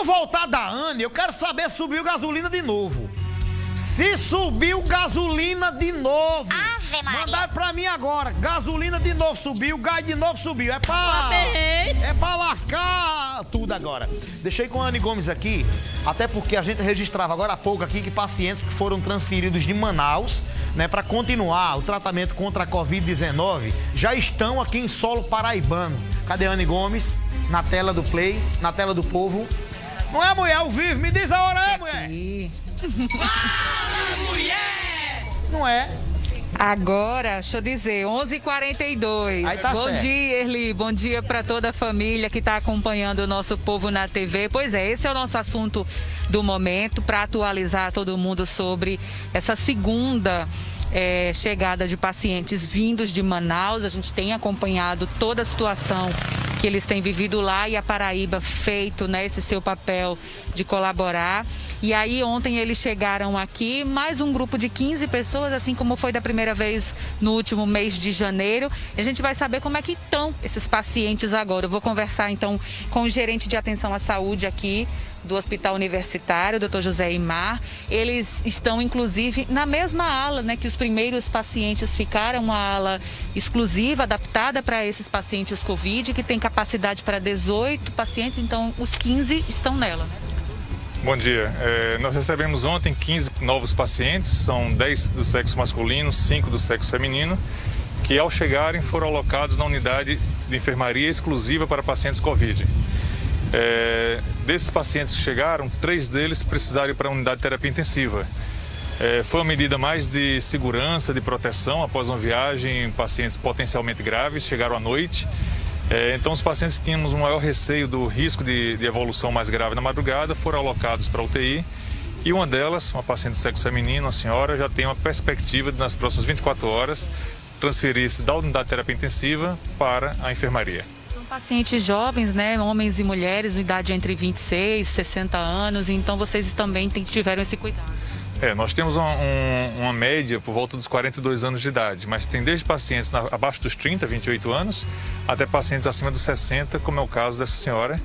eu voltar da Anne, eu quero saber se subiu gasolina de novo. Se subiu gasolina de novo. Ave Maria. Mandaram pra mim agora. Gasolina de novo subiu, gás de novo subiu. É pra lascar tudo agora. Deixei com a Anne Gomes aqui, até porque a gente registrava agora há pouco aqui que pacientes que foram transferidos de Manaus, né, para continuar o tratamento contra a Covid-19, já estão aqui em solo paraibano. Cadê a Anne Gomes? Na tela do Play, na tela do povo. Não é, mulher, ao vivo? Me diz a hora, é, mulher? Fala, mulher! Não é? Agora, deixa eu dizer, 11h42. Aí tá Bom certo. dia, Erli. Bom dia para toda a família que está acompanhando o nosso Povo na TV. Pois é, esse é o nosso assunto do momento, para atualizar todo mundo sobre essa segunda chegada de pacientes vindos de Manaus. A gente tem acompanhado toda a situação que eles têm vivido lá e a Paraíba feito, né, esse seu papel de colaborar. E aí ontem eles chegaram aqui, mais um grupo de 15 pessoas, assim como foi da primeira vez no último mês de janeiro. E a gente vai saber como é que estão esses pacientes agora. Eu vou conversar então com o gerente de atenção à saúde aqui do Hospital Universitário, o Dr. José Imar. Eles estão, inclusive, na mesma ala, né, que os primeiros pacientes ficaram, uma ala exclusiva, adaptada para esses pacientes Covid, que tem capacidade para 18 pacientes, então os 15 estão nela, né? Bom dia. Nós recebemos ontem 15 novos pacientes, são 10 do sexo masculino, 5 do sexo feminino, que ao chegarem foram alocados na unidade de enfermaria exclusiva para pacientes Covid. Desses pacientes que chegaram, 3 deles precisaram ir para a unidade de terapia intensiva. Foi uma medida mais de segurança, de proteção após uma viagem, pacientes potencialmente graves, chegaram à noite. Então os pacientes que tínhamos um maior receio do risco de evolução mais grave na madrugada foram alocados para a UTI e uma delas, uma paciente do sexo feminino, uma senhora, já tem uma perspectiva de nas próximas 24 horas transferir-se da unidade de terapia intensiva para a enfermaria. São pacientes jovens, né, homens e mulheres, idade entre 26 e 60 anos, então vocês também tiveram esse cuidado. Nós temos uma média por volta dos 42 anos de idade, mas tem desde pacientes abaixo dos 30, 28 anos, até pacientes acima dos 60, como é o caso dessa senhora.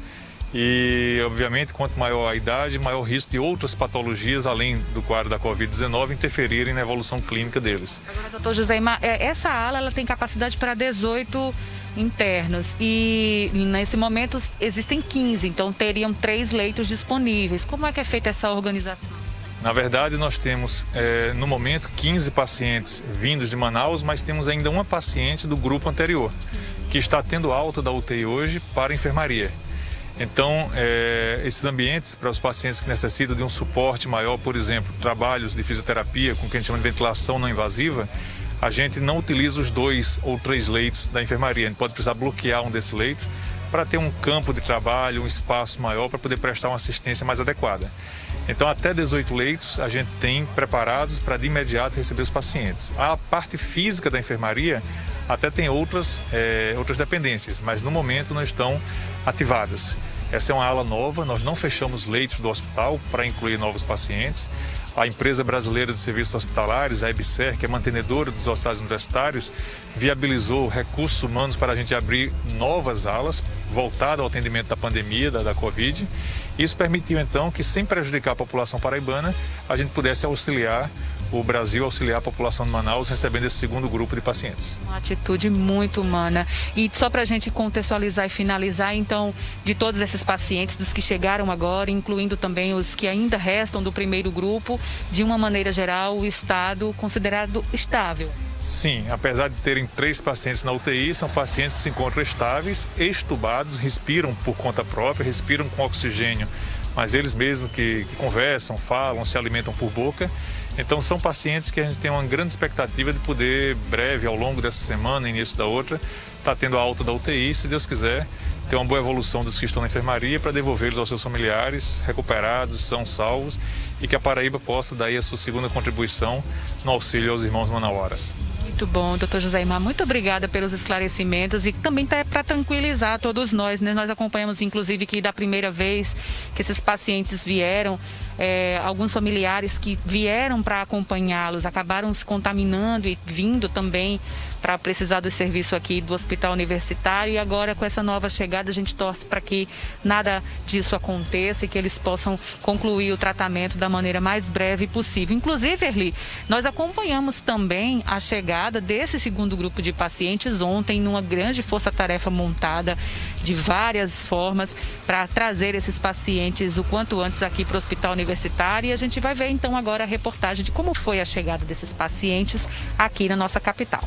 E, obviamente, quanto maior a idade, maior o risco de outras patologias, além do quadro da Covid-19, interferirem na evolução clínica deles. Agora, doutor José, essa ala ela tem capacidade para 18 internos e, nesse momento, existem 15, então teriam 3 leitos disponíveis. Como é que é feita essa organização? Na verdade, nós temos, no momento, 15 pacientes vindos de Manaus, mas temos ainda uma paciente do grupo anterior, que está tendo alta da UTI hoje para a enfermaria. Então, esses ambientes para os pacientes que necessitam de um suporte maior, por exemplo, trabalhos de fisioterapia, com o que a gente chama de ventilação não invasiva, a gente não utiliza os 2 ou 3 leitos da enfermaria. A gente pode precisar bloquear um desses leitos para ter um campo de trabalho, um espaço maior para poder prestar uma assistência mais adequada. Então, até 18 leitos a gente tem preparados para de imediato receber os pacientes. A parte física da enfermaria até tem outras dependências, mas no momento não estão ativadas. Essa é uma ala nova, nós não fechamos leitos do hospital para incluir novos pacientes. A empresa brasileira de serviços hospitalares, a EBSER, que é mantenedora dos hospitais universitários, viabilizou recursos humanos para a gente abrir novas alas voltadas ao atendimento da pandemia, da Covid. Isso permitiu, então, que sem prejudicar a população paraibana, a gente pudesse auxiliar o Brasil, auxiliar a população de Manaus recebendo esse segundo grupo de pacientes. Uma atitude muito humana. E só para a gente contextualizar e finalizar, então, de todos esses pacientes, dos que chegaram agora, incluindo também os que ainda restam do primeiro grupo, de uma maneira geral, o estado considerado estável. Sim, apesar de terem 3 pacientes na UTI, são pacientes que se encontram estáveis, extubados, respiram por conta própria, respiram com oxigênio, mas eles mesmos que conversam, falam, se alimentam por boca. Então são pacientes que a gente tem uma grande expectativa de poder, breve, ao longo dessa semana, início da outra, estar tendo a alta da UTI, se Deus quiser, ter uma boa evolução dos que estão na enfermaria para devolvê-los aos seus familiares, recuperados, são salvos, e que a Paraíba possa dar aí a sua segunda contribuição no auxílio aos irmãos manauaras. Muito bom, doutor José Imar, muito obrigada pelos esclarecimentos e também para tranquilizar todos nós, né? Nós acompanhamos, inclusive, que da primeira vez que esses pacientes vieram, alguns familiares que vieram para acompanhá-los acabaram se contaminando e vindo também para precisar do serviço aqui do Hospital Universitário, e agora com essa nova chegada a gente torce para que nada disso aconteça e que eles possam concluir o tratamento da maneira mais breve possível. Inclusive, Erli, nós acompanhamos também a chegada desse segundo grupo de pacientes ontem numa grande força-tarefa montada de várias formas para trazer esses pacientes o quanto antes aqui para o Hospital Universitário, e a gente vai ver então agora a reportagem de como foi a chegada desses pacientes aqui na nossa capital.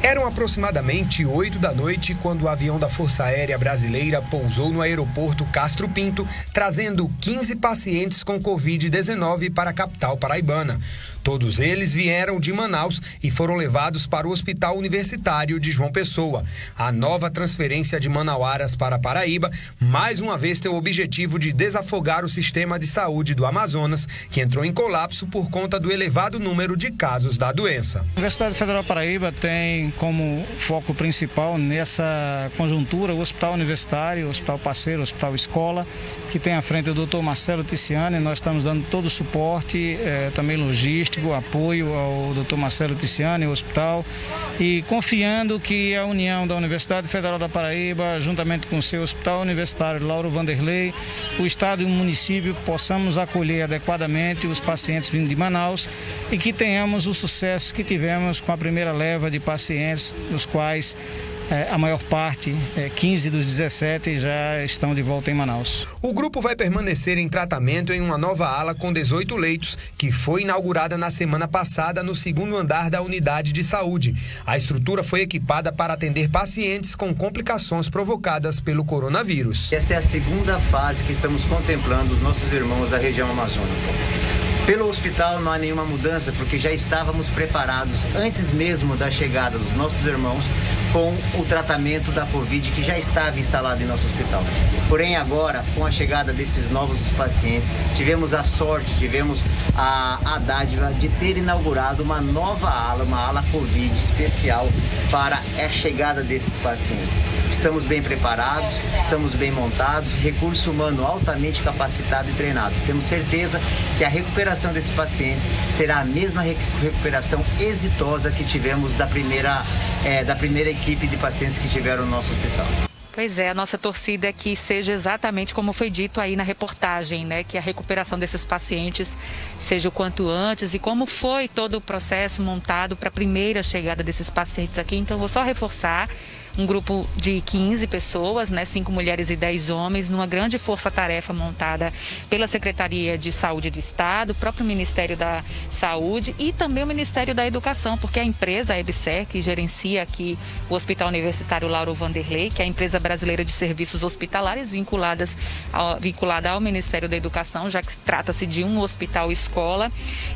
Eram aproximadamente 8 da noite quando o avião da Força Aérea Brasileira pousou no aeroporto Castro Pinto, trazendo 15 pacientes com Covid-19 para a capital paraibana. Todos eles vieram de Manaus e foram levados para o Hospital Universitário de João Pessoa. A nova transferência de Manauaras para Paraíba, mais uma vez, tem o objetivo de desafogar o sistema de saúde do Amazonas, que entrou em colapso por conta do elevado número de casos da doença. A Universidade Federal Paraíba tem como foco principal nessa conjuntura o Hospital Universitário, o Hospital Parceiro, o Hospital Escola, que tem à frente o Dr. Marcelo Ticiani. Nós estamos dando todo o suporte, também logístico, apoio ao Dr. Marcelo Ticiani, o hospital, e confiando que a união da Universidade Federal da Paraíba, juntamente com o seu Hospital Universitário Lauro Vanderlei, o Estado e o município, possamos acolher adequadamente os pacientes vindo de Manaus e que tenhamos o sucesso que tivemos com a primeira leva de pacientes, dos quais a maior parte, 15 dos 17, já estão de volta em Manaus. O grupo vai permanecer em tratamento em uma nova ala com 18 leitos, que foi inaugurada na semana passada no segundo andar da unidade de saúde. A estrutura foi equipada para atender pacientes com complicações provocadas pelo coronavírus. Essa é a segunda fase que estamos contemplando os nossos irmãos da região amazônica. Pelo hospital não há nenhuma mudança, porque já estávamos preparados antes mesmo da chegada dos nossos irmãos com o tratamento da Covid que já estava instalado em nosso hospital. Porém, agora, com a chegada desses novos pacientes, tivemos a sorte, tivemos a dádiva de ter inaugurado uma nova ala, uma ala Covid especial para a chegada desses pacientes. Estamos bem preparados, estamos bem montados, recurso humano altamente capacitado e treinado. Temos certeza que a recuperação desses pacientes será a mesma recuperação exitosa que tivemos da primeira equipe de pacientes que tiveram no nosso hospital. Pois é, a nossa torcida é que seja exatamente como foi dito aí na reportagem, né? Que a recuperação desses pacientes seja o quanto antes, e como foi todo o processo montado para a primeira chegada desses pacientes aqui. Então, vou só reforçar. Um grupo de 15 pessoas, né, 5 mulheres e 10 homens, numa grande força-tarefa montada pela Secretaria de Saúde do Estado, o próprio Ministério da Saúde e também o Ministério da Educação, porque a empresa, a EBSER, que gerencia aqui o Hospital Universitário Lauro Vanderlei, que é a empresa brasileira de serviços hospitalares vinculada ao Ministério da Educação, já que trata-se de um hospital-escola,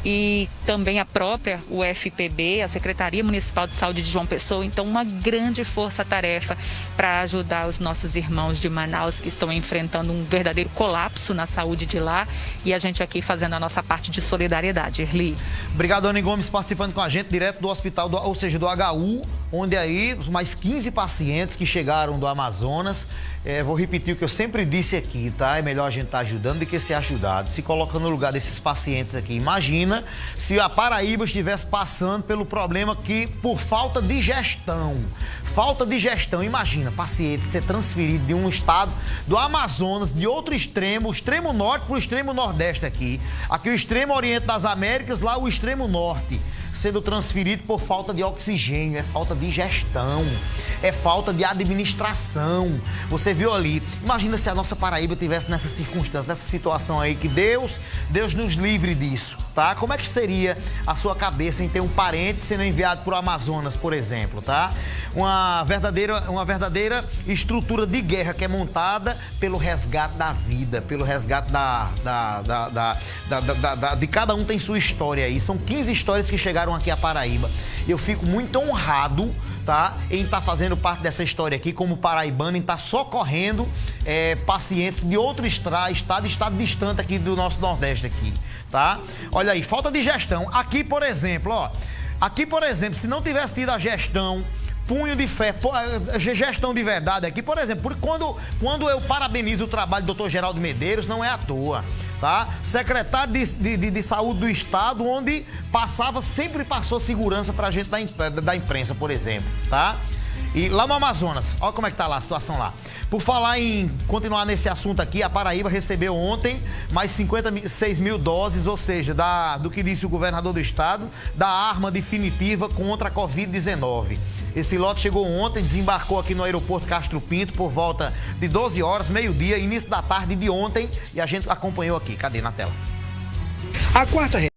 e também a própria UFPB, a Secretaria Municipal de Saúde de João Pessoa. Então, uma grande força-tarefa para ajudar os nossos irmãos de Manaus, que estão enfrentando um verdadeiro colapso na saúde de lá, e a gente aqui fazendo a nossa parte de solidariedade. Erli. Obrigado, Anny Gomes, participando com a gente direto do hospital, ou seja, do HU, onde aí mais 15 pacientes que chegaram do Amazonas. Vou repetir o que eu sempre disse aqui, tá? É melhor a gente estar ajudando do que ser ajudado. Se coloca no lugar desses pacientes aqui. Imagina se a Paraíba estivesse passando pelo problema que, por falta de gestão, imagina, paciente ser transferido de um estado do Amazonas, de outro extremo, o extremo norte para o extremo nordeste aqui. Aqui o extremo oriente das Américas, lá o extremo norte, sendo transferido por falta de oxigênio, é falta de gestão, é falta de administração. Você viu ali, imagina se a nossa Paraíba tivesse nessa circunstância, nessa situação aí, que Deus nos livre disso, tá? Como é que seria a sua cabeça em ter um parente sendo enviado para o Amazonas, por exemplo, tá? Uma verdadeira estrutura de guerra que é montada pelo resgate da vida, pelo resgate de cada um tem sua história aí. São 15 histórias que chegaram aqui à Paraíba. Eu fico muito honrado, tá, em estar fazendo parte dessa história aqui como paraibano, em estar socorrendo pacientes de outro estado distante aqui do nosso Nordeste aqui, tá? Olha aí, falta de gestão. Aqui, por exemplo, se não tivesse tido a gestão punho de fé, gestão de verdade aqui. Por exemplo, quando eu parabenizo o trabalho do doutor Geraldo Medeiros, não é à toa, tá? Secretário de Saúde do Estado, onde sempre passou segurança pra gente da imprensa, por exemplo, tá? E lá no Amazonas, olha como é que tá lá a situação lá. Por falar em continuar nesse assunto aqui, a Paraíba recebeu ontem mais 56 mil doses, ou seja, do que disse o governador do estado, da arma definitiva contra a Covid-19. Esse lote chegou ontem, desembarcou aqui no aeroporto Castro Pinto por volta de 12 horas, meio-dia, início da tarde de ontem, e a gente acompanhou aqui. Cadê na tela? A quarta